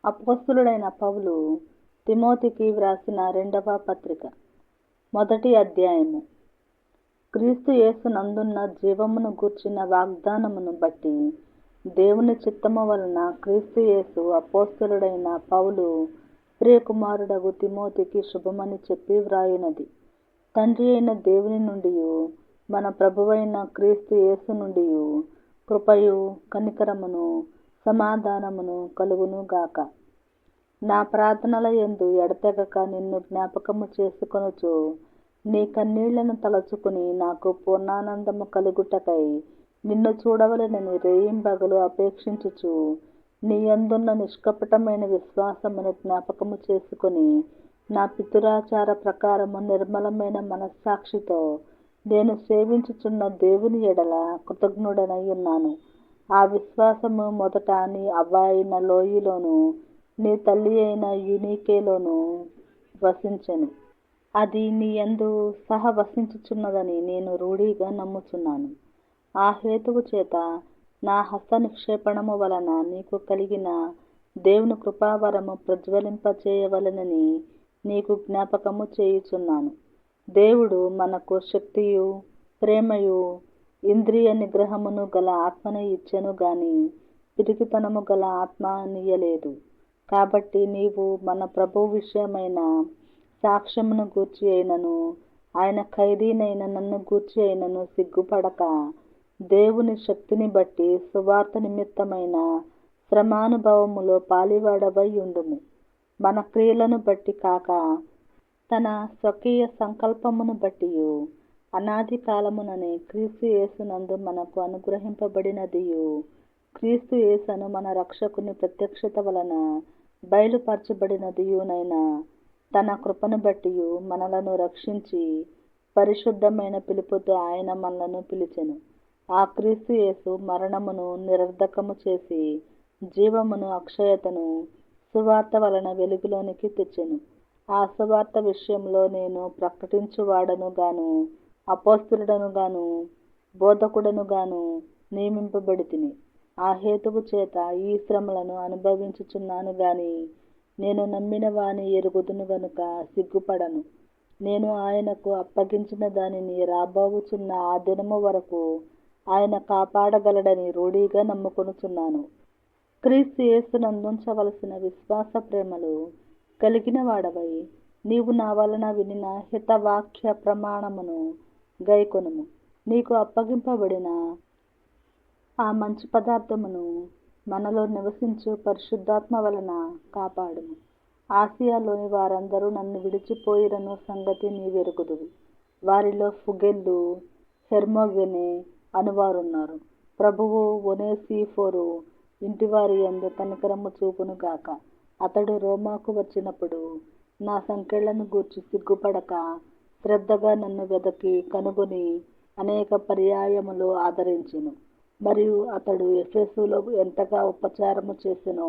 అపోస్తలుడైన పౌలు తిమోతికి వ్రాసిన 2వ పత్రిక, 1వ అధ్యాయము. క్రీస్తు యేసునందున్న జీవమును గూర్చిన వాగ్దానమును బట్టి దేవుని చిత్తము వలన క్రీస్తు యేసు అపోస్తలుడైన పౌలు ప్రియకుమారుడగు తిమోతికి శుభమని చెప్పి వ్రాయునది. తండ్రి అయిన దేవుని నుండియు మన ప్రభువైన క్రీస్తు యేసు నుండియు కృపయు కనికరమును సమాధానమును కలుగును గాక. నా ప్రార్థనల యందు ఎడతెగక నిన్ను జ్ఞాపకము చేసుకొనుచు నీ కన్నీళ్లను తలచుకుని నాకు పూర్ణానందము కలుగుటకై నిన్ను చూడవలెనని రేయింబగలు అపేక్షించుచు నీ యందున్న నిష్కపటమైన విశ్వాసమును జ్ఞాపకము చేసుకుని నా పితృాచార ప్రకారము నిర్మలమైన మనస్సాక్షితో నేను సేవించుచున్న దేవుని ఎడల కృతజ్ఞుడనై ఉన్నాను. ఆ విశ్వాసము మొదట నీ అవ్వ అయిన లోయిలోను నీ తల్లి అయిన యూనీకేలోను వసించెను. అది నీ యందు సహవసించుచున్నదని నేను రూఢిగా నమ్ముచున్నాను. ఆ హేతువు చేత నా హస్త నిక్షేపణము వలన నీకు కలిగిన దేవుని కృపావరము ప్రజ్వలింపచేయవలెనని నీకు జ్ఞాపకము చేయుచున్నాను. దేవుడు మనకు శక్తియు ప్రేమయు ఇంద్రియ నిగ్రహమును గల ఆత్మను ఇచ్చెను గాని పిరికితనము గల ఆత్మ నీయలేదు. కాబట్టి నీవు మన ప్రభువు విషయమైన సాక్ష్యమును గూర్చి అయినను ఆయన ఖైదీనైన నన్ను గూర్చి అయినను సిగ్గుపడక దేవుని శక్తిని బట్టి సువార్త నిమిత్తమైన శ్రమానుభవములో పాలివాడవై ఉండుము. మన క్రియలను బట్టి కాక తన స్వకీయ సంకల్పమును బట్టియు అనాది కాలముననే క్రీస్తు యేసునందు మనకు అనుగ్రహింపబడినదియు క్రీస్తు యేసును మన రక్షకుని ప్రత్యక్షత వలన బయలుపరచబడినదియునైన తన కృపను బట్టియు మనలను రక్షించి పరిశుద్ధమైన పిలుపుతో ఆయన మనలను పిలిచెను. ఆ క్రీస్తు యేసు మరణమును నిరర్ధకము చేసి జీవమును అక్షయతను సువార్త వలన వెలుగులోనికి తెచ్చెను. ఆ సువార్త విషయంలో నేను ప్రకటించువాడను గాను అపోస్తలుడను గాను బోధకుడను గాను నియమింపబడితిని. ఆ హేతువు చేత ఈ శ్రమలను అనుభవించుచున్నాను గాని నేను నమ్మిన వాని ఎరుగుదును గనుక సిగ్గుపడను. నేను ఆయనకు అప్పగించిన దానిని రాబోవుచున్న ఆ దినము వరకు ఆయన కాపాడగలడని రూఢిగా నమ్ముకొనుచున్నాను. క్రీస్తు యేసునందుంచవలసిన విశ్వాస ప్రేమలు కలిగిన వాడవై నీవు నా వలన వినిన హితవాక్య ప్రమాణమును గైకొనుము. నీకు అప్పగింపబడిన ఆ మంచి పదార్థమును మనలో నివసించు పరిశుద్ధాత్మ వలన కాపాడుము. ఆసియాలోని వారందరూ నన్ను విడిచిపోయిరను సంగతి నీవెరుగుదువు. వారిలో ఫుగెల్లు హెర్మోగెనే అనువారున్నారు. ప్రభువు ఒనేసిఫోరు ఇంటివారి యందు కనికరము చూపును గాక. అతడు రోమాకు వచ్చినప్పుడు నా సంకెళ్లను గూర్చి సిగ్గుపడక శ్రద్ధగా నన్ను వెదకి కనుగొని అనేక పర్యాయములు ఆదరించెను. మరియు అతడు ఎఫెసులో ఎంతగా ఉపచారము చేసెనో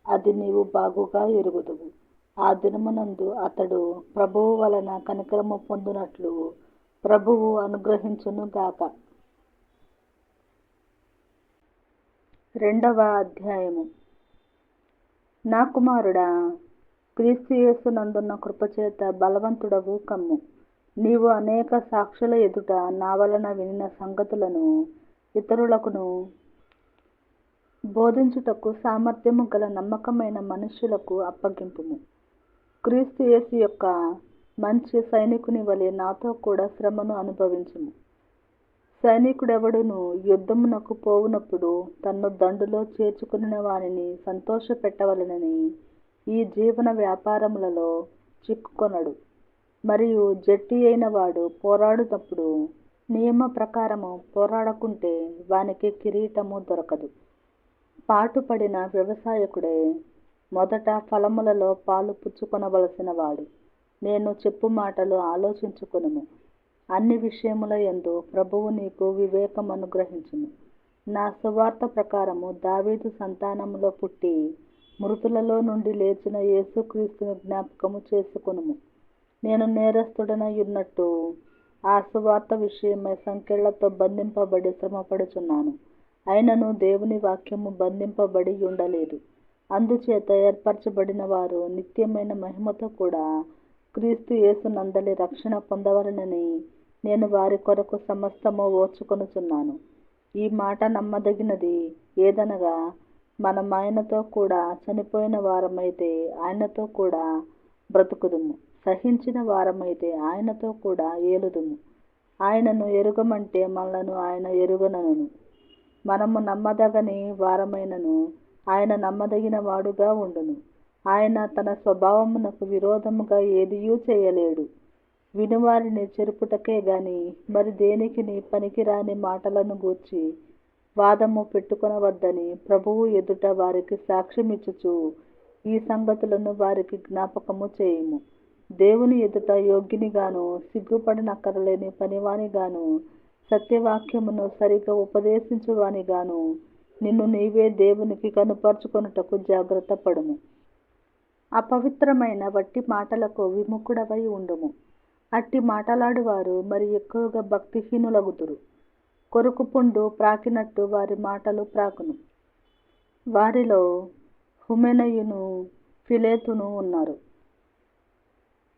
అది నీవు బాగుగా ఎరుగుదువు. ఆ దినమునందు అతడు ప్రభువు వలన కనికరము పొందునట్లు ప్రభువు అనుగ్రహించును గాక. 2వ అధ్యాయము. నా కుమారుడా, క్రీస్తు యేసునందున్న కృపచేత బలవంతుడవు కమ్ము. నీవు అనేక సాక్షుల ఎదుట నా వలన వినిన సంగతులను ఇతరులకును బోధించుటకు సామర్థ్యము గల నమ్మకమైన మనుష్యులకు అప్పగింపుము. క్రీస్తు యేసు యొక్క మంచి సైనికుని వలె నాతో కూడా శ్రమను అనుభవించుము. సైనికుడెవడును యుద్ధమునకు పోవునప్పుడు తన్ను దండులో చేర్చుకుని వానిని సంతోష పెట్టవలెనని ఈ జీవన వ్యాపారములలో చిక్కుకొనడు. మరియు జట్టి అయిన వాడు పోరాడునప్పుడు నియమ ప్రకారము పోరాడకుంటే వానికి కిరీటము దొరకదు. పాటుపడిన వ్యవసాయకుడే మొదట ఫలములలో పాలు పుచ్చుకొనవలసిన వాడు. నేను చెప్పు మాటలు ఆలోచించుకొనుము. అన్ని విషయముల యందు ప్రభువు నీకు వివేకం అనుగ్రహించును. నా సువార్త ప్రకారము దావీదు సంతానములో పుట్టి మృతులలో నుండి లేచిన యేసుక్రీస్తును జ్ఞాపకము చేసుకొనుము. నేను నేరస్తుడనై ఉన్నట్టు ఆ సువార్త విషయమై సంకెళ్లతో బంధింపబడి శ్రమపడుచున్నాను. అయినను దేవుని వాక్యము బంధింపబడి ఉండలేదు. అందుచేత ఏర్పరచబడిన వారు నిత్యమైన మహిమతో కూడా క్రీస్తు యేసునందలి రక్షణ పొందవలెనని నేను వారి కొరకు సమస్తము ఓర్చుకొనుచున్నాను. ఈ మాట నమ్మదగినది ఏదనగా, మనం ఆయనతో కూడా చనిపోయిన వారమైతే ఆయనతో కూడా బ్రతుకుదుము, సహించిన వారమైతే ఆయనతో కూడా ఏలుదుము. ఆయనను ఎరుగమంటే మనలను ఆయన ఎరుగనను. మనము నమ్మదగని వారమైనను ఆయన నమ్మదగిన వాడుగా ఉండును. ఆయన తన స్వభావమునకు విరోధముగా ఏదియూ చేయలేడు. వినువారిని చెరుపుటకే గాని మరి దేనికిని పనికిరాని మాటలను గూర్చి వాదము పెట్టుకొనవద్దని ప్రభువు ఎదుట వారికి సాక్ష్యమిచ్చుచు ఈ సంగతులను వారికి జ్ఞాపకము చేయుము. దేవుని ఎదుట యోగ్యునిగాను, సిగ్గుపడనక్కరలేని పనివానిగాను, సత్యవాక్యమును సరిగా ఉపదేశించువానిగాను నిన్ను నీవే దేవునికి కనుపరుచుకొనుటకు జాగ్రత్త పడుము. అపవిత్రమైన వట్టి మాటలకు విముఖుడవై ఉండుము. అట్టి మాటలాడువారు మరి ఎక్కువగా భక్తిహీనులగుదురు. కొరుకు పుండు ప్రాకినట్టు వారి మాటలు ప్రాకును. వారిలో హుమెనయును ఫిలేతును ఉన్నారు.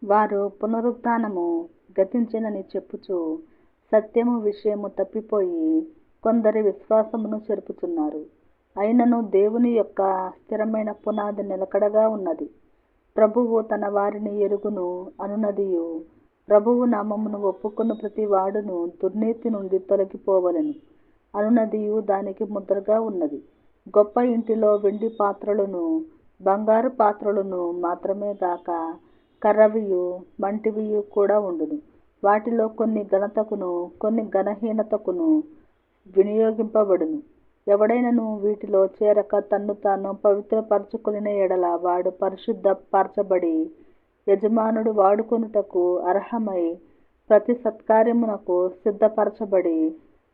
వారు పునరుత్థానము గతించినని చెప్పుచు సత్యము విషయము తప్పిపోయి కొందరి విశ్వాసమును చెరుపుచున్నారు. అయినను దేవుని యొక్క స్థిరమైన పునాది నిలకడగా ఉన్నది. ప్రభువు తన వారిని ఎరుగును అనునదియు, ప్రభువు నామమును ఒప్పుకొను ప్రతి వాడును దుర్నీతి నుండి తొలగిపోవలెను అనునదియు దానికి ముద్రగా ఉన్నది. గొప్ప ఇంటిలో వెండి పాత్రలను బంగారు పాత్రలను మాత్రమే గాక కర్రవియు మంటివియు కూడా ఉండును. వాటిలో కొన్ని ఘనతకును కొన్ని ఘనహీనతకును వినియోగింపబడును. ఎవడైనను వీటిలో చేరక తన్ను తాను పవిత్రపరచుకొనిన ఎడల వాడు పరిశుద్ధ పరచబడి యజమానుడు వాడుకొనుటకు అర్హమై ప్రతి సత్కార్యమునకు సిద్ధపరచబడి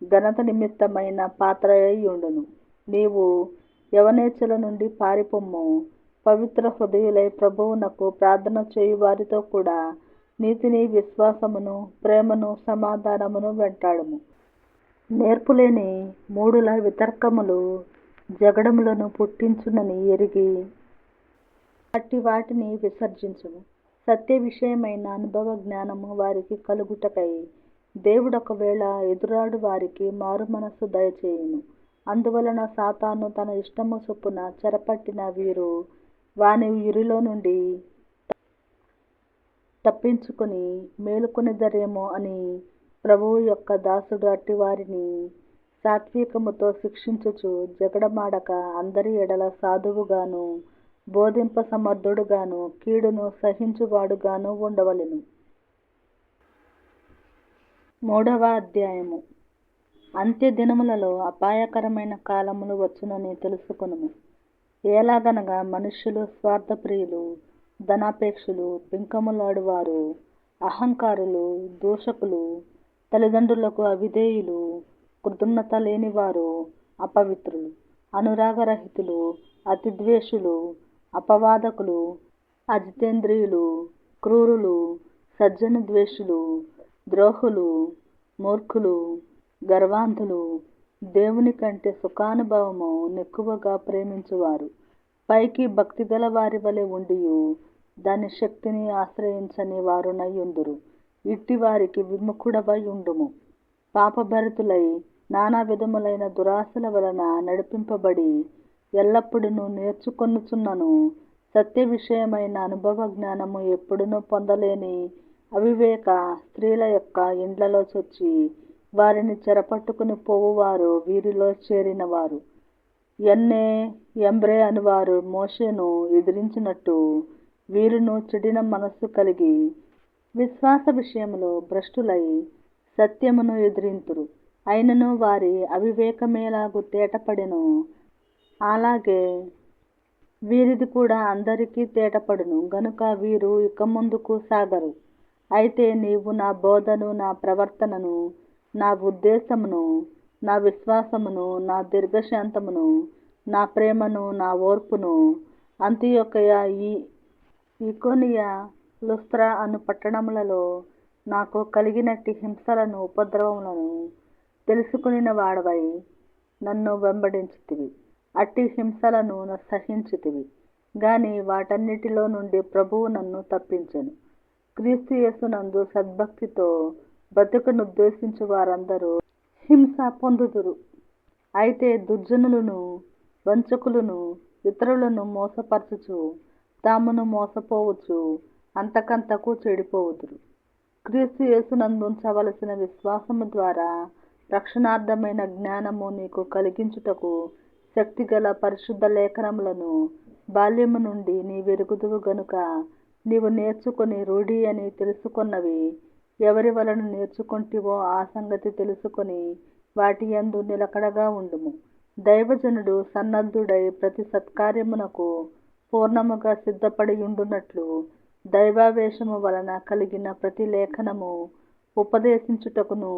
ఘనత నిమిత్తమైన పాత్ర అయి ఉండును. నీవు యవనేచ్ఛల నుండి పారిపొమ్ము. పవిత్ర హృదయులై ప్రభువునకు ప్రార్థన చేయు వారితో కూడా నీతిని, విశ్వాసమును, ప్రేమను, సమాధానమును వెంటాడుము. నేర్పులేని మూడుల వితర్కములు జగడములను పుట్టించునని ఎరిగి అట్టి వాటిని విసర్జించుము. సత్య విషయమైన అనుభవ జ్ఞానము వారికి కలుగుటకై దేవుడొకవేళ ఎదురాడు వారికి మారు మనస్సు దయచేయును. అందువలన సాతాను తన ఇష్టము చొప్పున చెరపట్టిన వీరు వాని ఉరిలో నుండి తప్పించుకుని మేలుకొనిదరేమో అని ప్రభువు యొక్క దాసుడు అట్టి వారిని సాత్వికముతో శిక్షించుచు జగడమాడక అందరి ఎడల సాధువుగాను, బోధింప సమర్థుడుగాను, కీడును సహించువాడుగాను ఉండవలెను. 3వ అధ్యాయము. అంత్య దినములలో అపాయకరమైన కాలములు వచ్చునని తెలుసుకొనుము. ఎలాగనగా మనుష్యులు స్వార్థప్రియులు, ధనాపేక్షులు, బింకములాడువారు, అహంకారులు, దూషకులు, తల్లిదండ్రులకు అవిధేయులు, కృతజ్ఞత లేనివారు, అపవిత్రులు, అనురాగరహితులు, అతిద్వేషులు, అపవాదకులు, అజితేంద్రియులు, క్రూరులు, సజ్జన ద్వేషులు, ద్రోహులు, మూర్ఖులు, గర్వాంధులు, దేవుని కంటే సుఖానుభవము నెక్కువగా ప్రేమించువారు, పైకి భక్తి గల వారి వలె ఉండియు దాని శక్తిని ఆశ్రయించని వారునయ్యుందురు. ఇట్టి వారికి విముఖుడవై ఉండుము. పాపభరితులై నానా విధములైన దురాశల వలన నడిపింపబడి ఎల్లప్పుడూ నేర్చుకొనుచున్నను సత్య విషయమైన అనుభవ జ్ఞానము ఎప్పుడునూ పొందలేని అవివేక స్త్రీల యొక్క ఇండ్లలో చొచ్చి వారిని చెరపట్టుకుని పోవువారు వీరిలో చేరినవారు. యన్నే యంబ్రే అనువారు మోషేను ఎదిరించినట్టు వీరును చెడిన మనస్సు కలిగి విశ్వాస విషయములో భ్రష్టులై సత్యమును ఎదిరింతురు. అయినను వారి అవివేకమేలాగు తేటపడెను, అలాగే వీరిది కూడా అందరికీ తేటపడును గనుక వీరు ఇక ముందుకు సాగరు. అయితే నీవు నా బోధను, నా ప్రవర్తనను, నా ఉద్దేశమును, నా విశ్వాసమును, నా దీర్ఘశాంతమును, నా ప్రేమను, నా ఓర్పును అంతియొకయ, ఈకొనియ, లుస్త్ర అను పట్టణములలో నాకు కలిగినట్టి హింసలను, ఉపద్రవములను తెలుసుకునిన వాడవై నన్ను వెంబడించితివి. అట్టి హింసలను సహించితివి. గాని వాటన్నిటిలో నుండి ప్రభువు నన్ను తప్పించెను. క్రీస్తు యేసునందు సద్భక్తితో బతుకనుద్దేశించు వారందరూ హింస పొందుదురు. అయితే దుర్జనులను, వంచకులను, ఇతరులను మోసపరచుచు తామును మోసపోవచ్చు అంతకంతకు చెడిపోవుదురు. క్రీస్తు యేసునందుంచవలసిన విశ్వాసము ద్వారా రక్షణార్థమైన జ్ఞానము నీకు కలిగించుటకు శక్తిగల పరిశుద్ధ లేఖనములను బాల్యము నుండి నీవెరుగుదువు గనుక నీవు నేర్చుకొని రూఢి అని తెలుసుకొన్నవి ఎవరి వలన నేర్చుకొంటివో ఆ సంగతి తెలుసుకొని వాటి యందు నిలకడగా ఉండుము. దైవజనుడు సన్నద్ధుడై ప్రతి సత్కార్యమునకు పూర్ణముగా సిద్ధపడి ఉండునట్లు దైవావేశము వలన కలిగిన ప్రతి లేఖనము ఉపదేశించుటకును,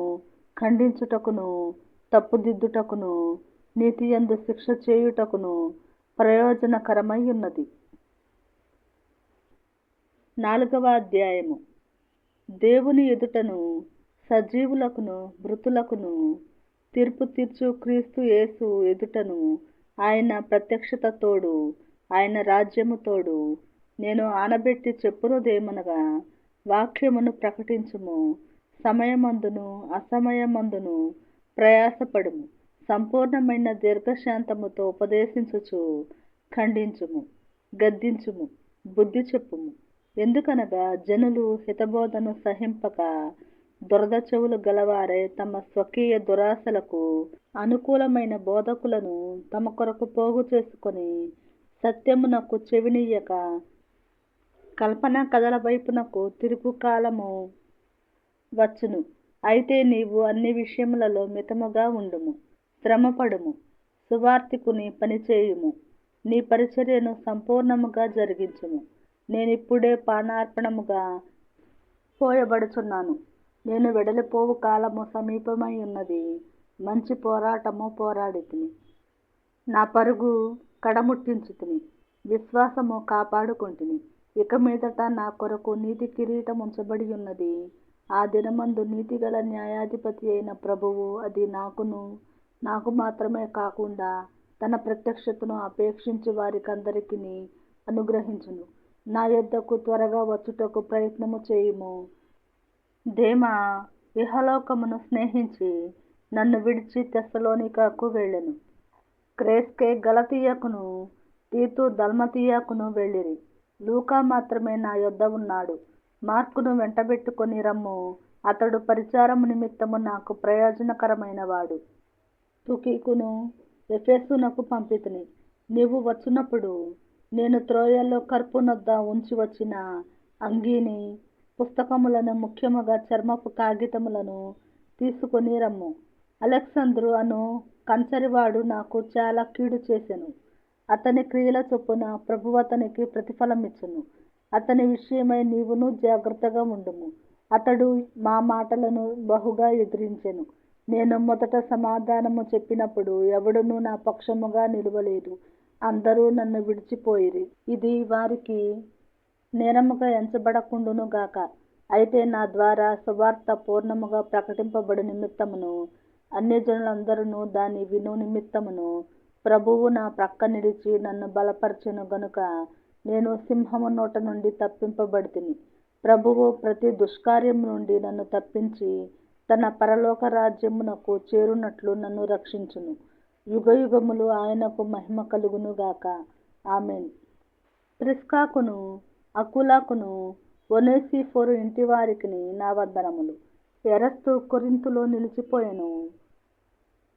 ఖండించుటకును, తప్పుదిద్దుటకును, నీతియందు శిక్ష చేయుటకును ప్రయోజనకరమై ఉన్నది. 4వ అధ్యాయము. దేవుని ఎదుటను సజీవులకును మృతులకును తీర్పు తీర్చు క్రీస్తు యేసు ఎదుటను ఆయన ప్రత్యక్షత తోడు, ఆయన రాజ్యము తోడు నేను ఆనబెట్టి చెప్పునదేమనగా, వాక్యమును ప్రకటించుము, సమయమందును అసమయమందును ప్రయాసపడుము, సంపూర్ణమైన దీర్ఘశాంతముతో ఉపదేశించుచు ఖండించుము, గద్దించుము, బుద్ధి చెప్పుము. ఎందుకనగా జనులు హితబోధను సహింపక దురద చెవులు గలవారై తమ స్వకీయ దురాశలకు అనుకూలమైన బోధకులను తమ కొరకు పోగు చేసుకొని సత్యమునకు చెవినియ్యక కల్పనా కథల వైపునకు తిరుగు కాలము వచ్చును. అయితే నీవు అన్ని విషయములలో మితముగా ఉండుము, శ్రమపడుము, సువార్తికుని పనిచేయుము, నీ పరిచర్యను సంపూర్ణముగా జరిగించుము. నేనిప్పుడే పానార్పణముగా పోయబడుచున్నాను. నేను వెడలిపోవు కాలము సమీపమై ఉన్నది. మంచి పోరాటము పోరాడితిని, నా పరుగు కడముట్టించుతిని, విశ్వాసము కాపాడుకొంటిని. ఇక మీదట నా కొరకు నీతి కిరీటం ఉంచబడి ఉన్నది. ఆ దినమందు నీతిగల న్యాయాధిపతి అయిన ప్రభువు అది నాకు మాత్రమే కాకుండా తన ప్రత్యక్షతను అపేక్షించు వారికందరికీ అనుగ్రహించును. నా యొద్దకు త్వరగా వచ్చుటకు ప్రయత్నము చేయుము. దేమా ఇహలోకమును స్నేహించి నన్ను విడిచి తెస్సలోనికకు వెళ్ళెను. క్రేస్కే గలతీయకును, తీతు దల్మతీయకును వెళ్ళిరి. లూకా మాత్రమే నా యొద్ద ఉన్నాడు. మార్కును వెంటబెట్టుకొని రమ్ము, అతడు పరిచారము నిమిత్తము నాకు ప్రయోజనకరమైన వాడు. తుకికును ఎఫెసునకు పంపితిని. నీవు వచ్చినప్పుడు నేను త్రోయలో కర్పునొద్ద ఉంచి వచ్చిన అంగీని, పుస్తకములను, ముఖ్యముగా చర్మపు కాగితములను తీసుకొని రమ్ము. అలెగ్జంద్రు అను కంచరివాడు నాకు చాలా కీడు చేసెను. అతని క్రియల చొప్పున ప్రభువు అతనికి ప్రతిఫలమిచ్చును. అతని విషయమై నీవును జాగ్రత్తగా ఉండుము. అతడు మా మాటలను బహుగా ఎదిరించెను. నేను మొదట సమాధానము చెప్పినప్పుడు ఎవడునూ నా పక్షముగా నిలువలేదు. అందరూ నన్ను విడిచిపోయిరి. ఇది వారికి నేరముగా ఎంచబడకుండును గాక. అయితే నా ద్వారా సువార్త పూర్ణముగా ప్రకటింపబడు నిమిత్తమును అన్యజనులందరూ దాని విను నిమిత్తమును ప్రభువు నా ప్రక్క నిలిచి నన్ను బలపరచెను గనుక నేను సింహము నోట నుండి తప్పింపబడితిని. ప్రభువు ప్రతి దుష్కార్యం నుండి నన్ను తప్పించి తన పరలోక రాజ్యమునకు చేరునట్లు నన్ను రక్షించును. యుగయుగములు ఆయనకు మహిమ కలుగును గాక. ఆమెన్. ప్రిస్కాకును అకులాకును ఒనేసిఫోరు ఇంటి వారికి నా వందనములు. ఎరస్తు కొరింథులో నిలిచిపోయెను.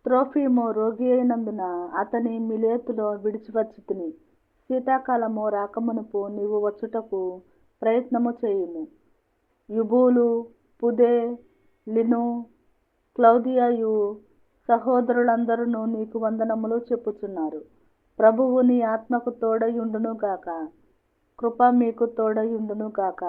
త్రోఫిము రోగి అయినందున అతని మిలేతులో విడిచివచ్చితిని. శీతాకాలము రాకమునుపు నీవు వచ్చుటకు ప్రయత్నము చేయుము. యుబూలు, పుదే, లిను, క్లౌదియయు సహోదరులందరూ నీకు వందనములు చెప్పుచున్నారు. ప్రభువు నీ ఆత్మకు తోడయుండును గాక. కృప మీకు తోడయుండును గాక.